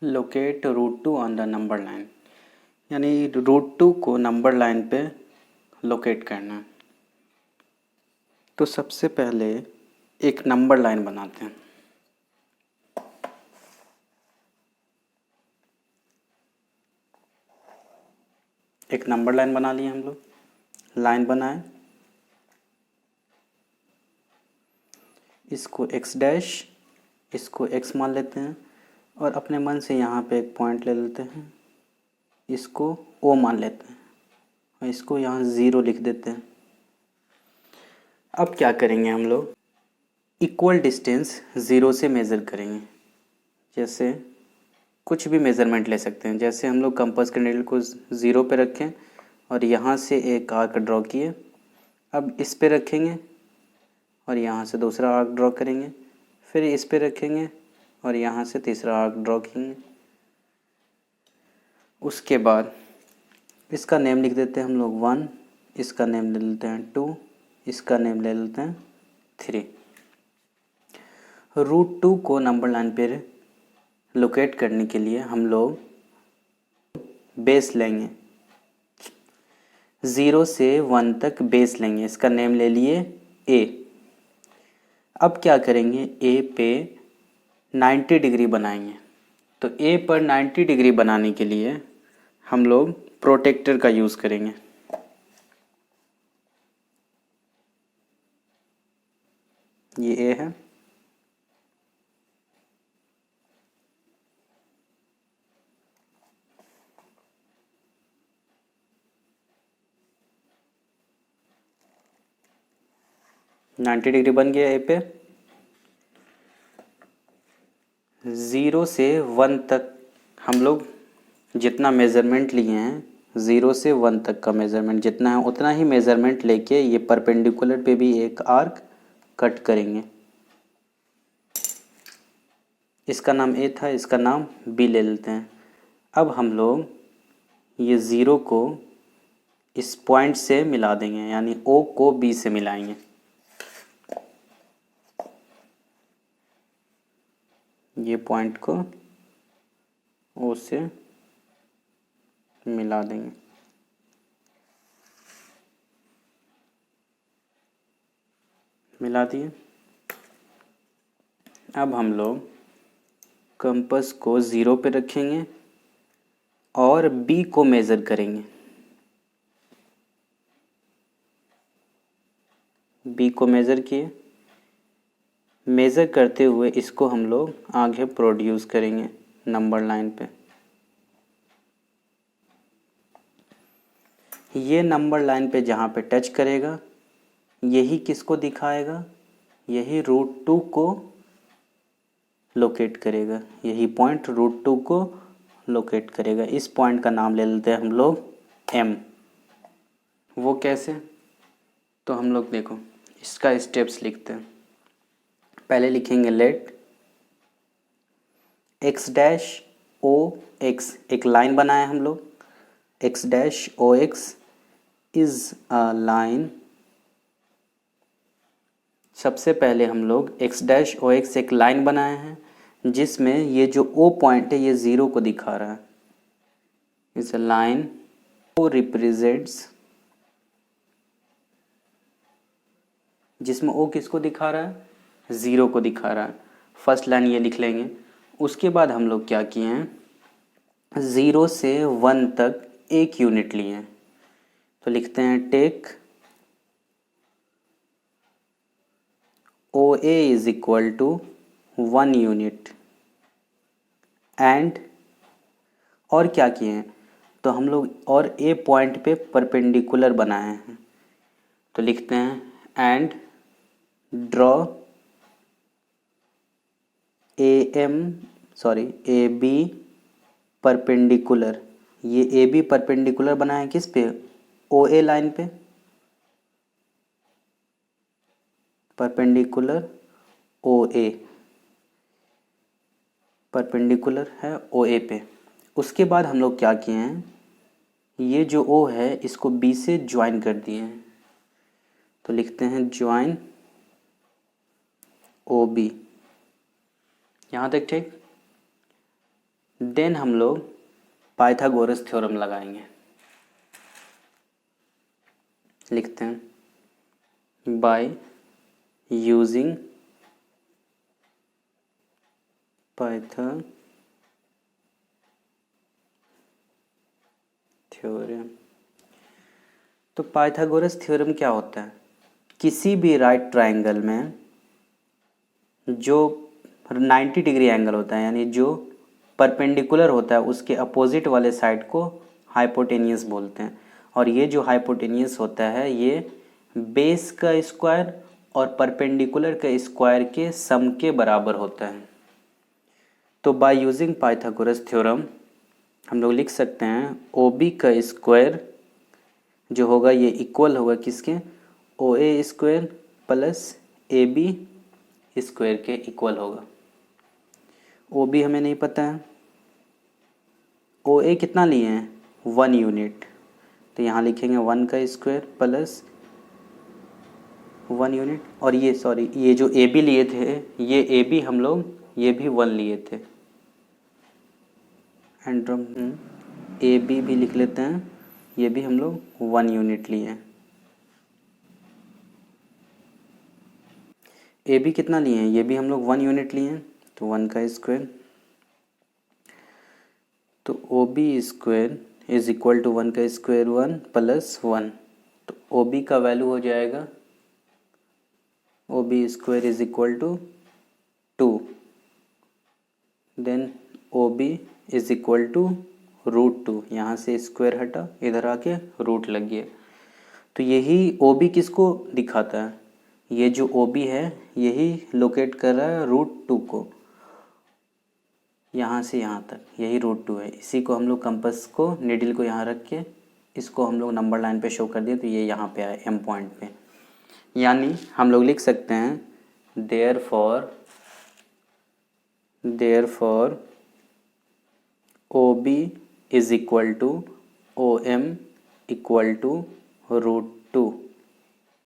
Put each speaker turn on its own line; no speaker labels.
Locate root 2 on the number line, यानी root 2 को number line पे लोकेट करना है। तो सबसे पहले एक नंबर लाइन बनाते हैं। एक नंबर लाइन बना लिए हम लोग। लाइन बनाए, इसको x डैश, इसको x मान लेते हैं और अपने मन से यहाँ पे एक पॉइंट ले लेते हैं, इसको O मान लेते हैं और इसको यहाँ 0 लिख देते हैं। अब क्या करेंगे हम लोग, इक्वल डिस्टेंस 0 से मेज़र करेंगे। जैसे कुछ भी मेज़रमेंट ले सकते हैं, जैसे हम लोग कंपास के नीडल को 0 पे रखें और यहाँ से एक आर्क ड्रॉ किए। अब इस पे रखेंगे और यहाँ से दूसरा आर्क ड्रॉ करेंगे, फिर इस पे रखेंगे और यहाँ से तीसरा आर्क ड्रॉ करेंगे। उसके बाद इसका नेम लिख देते हैं हम लोग 1, इसका नेम ले लेते हैं 2, इसका नेम ले लेते हैं 3। रूट 2 को नंबर लाइन पर लोकेट करने के लिए हम लोग बेस लेंगे, 0 से 1 तक बेस लेंगे। इसका नेम ले लिए A। अब क्या करेंगे, A पे 90 डिग्री बनाएंगे। तो A पर 90 डिग्री बनाने के लिए हम लोग प्रोटेक्टर का यूज़ करेंगे। ये A है, नाइन्टी डिग्री बन गया A पे। 0 से 1 तक हम लोग जितना मेज़रमेंट लिए हैं, 0 से 1 तक का मेज़रमेंट जितना है उतना ही मेज़रमेंट लेके ये परपेंडिकुलर पे भी एक आर्क कट करेंगे। इसका नाम A था, इसका नाम B ले लेते हैं। अब हम लोग ये 0 को इस पॉइंट से मिला देंगे, यानी O को B से मिलाएंगे। ये पॉइंट को O से मिला देंगे। मिला दिए। अब हम लोग कंपास को 0 पे रखेंगे और B को मेज़र करेंगे। B को मेज़र किए, मेज़र करते हुए इसको हम लोग आगे प्रोड्यूस करेंगे नंबर लाइन पे। ये नंबर लाइन पे जहाँ पे टच करेगा यही किसको दिखाएगा, यही रूट 2 को लोकेट करेगा। यही पॉइंट रूट 2 को लोकेट करेगा। इस पॉइंट का नाम ले लेते हैं हम लोग M। वो कैसे, तो हम लोग देखो इसका स्टेप्स लिखते हैं। पहले लिखेंगे let x dash O X, एक लाइन बनाए हम लोग, x dash O X is a line. सबसे पहले हम लोग x डैश ओ एक्स एक लाइन बनाए हैं जिसमें ये जो O पॉइंट है ये 0 को दिखा रहा है। इस लाइन O रिप्रेजेंट्स, जिसमें O किसको दिखा रहा है, 0 को दिखा रहा है। फर्स्ट लाइन ये लिख लेंगे। उसके बाद हम लोग क्या किए हैं, 0 से 1 तक एक यूनिट लिए हैं। तो लिखते हैं take OA is equal to 1 unit and, और क्या किए हैं, तो हम लोग और A पॉइंट पे परपेंडिकुलर बनाए हैं। तो लिखते हैं एंड ड्रॉ AB परपेंडिकुलर। ये AB परपेंडिकुलर बनाए हैं किस पे, OA लाइन पे, परपेंडिकुलर OA, परपेंडिकुलर है OA पे। उसके बाद हम लोग क्या किए हैं, ये जो O है इसको B से ज्वाइन कर दिए हैं। तो लिखते हैं ज्वाइन OB। यहाँ तक ठीक। देन हम लोग पाइथागोरस थ्योरम लगाएंगे। लिखते हैं बाय यूजिंग पाइथागोरस थ्योरम। तो पाइथागोरस थ्योरम क्या होता है? किसी भी राइट ट्रायंगल में जो 90 डिग्री एंगल होता है, यानी जो परपेंडिकुलर होता है, उसके अपोजिट वाले साइड को हाइपोटेनियस बोलते हैं। और ये जो हाइपोटेनियस होता है ये बेस का स्क्वायर और परपेंडिकुलर का स्क्वायर के सम के बराबर होता है। तो बाय यूजिंग पाइथागोरस थ्योरम हम लोग लिख सकते हैं ओ बी का स्क्वायर जो होगा ये इक्वल होगा किसके, O A square plus A B square के इक्वल होगा। ओ बी हमें नहीं पता है, ओ ए कितना लिए हैं 1 यूनिट, तो यहाँ लिखेंगे 1 का स्क्वायर प्लस 1 यूनिट। और ये सॉरी ये जो ए बी लिए थे, ये ए बी हम लोग ये भी 1 लिए थे। एंड ए बी भी लिख लेते हैं, ये भी हम लोग 1 यूनिट लिए हैं। ए बी कितना लिए हैं, ये भी हम लोग 1 यूनिट लिए हैं, तो 1 का स्क्वायर। तो O B square is equal to 1 का स्क्वायर 1 प्लस 1, तो ओ बी का वैल्यू हो जाएगा O B square is equal to 2। Then O B is equal to √2, यहाँ से स्क्वायर हटा इधर आके रूट लग गया। तो यही ओ बी किसको दिखाता है, ये जो ओ बी है यही लोकेट कर रहा है √2 को, यहाँ से यहाँ तक यही √2 है। इसी को हम लोग कंपास को नीडल को यहाँ रख के इसको हम लोग नंबर लाइन पे शो कर दिए, तो ये यहाँ पे आए एम पॉइंट पे। यानी हम लोग लिख सकते हैं therefore O B is equal to O M equal to √2।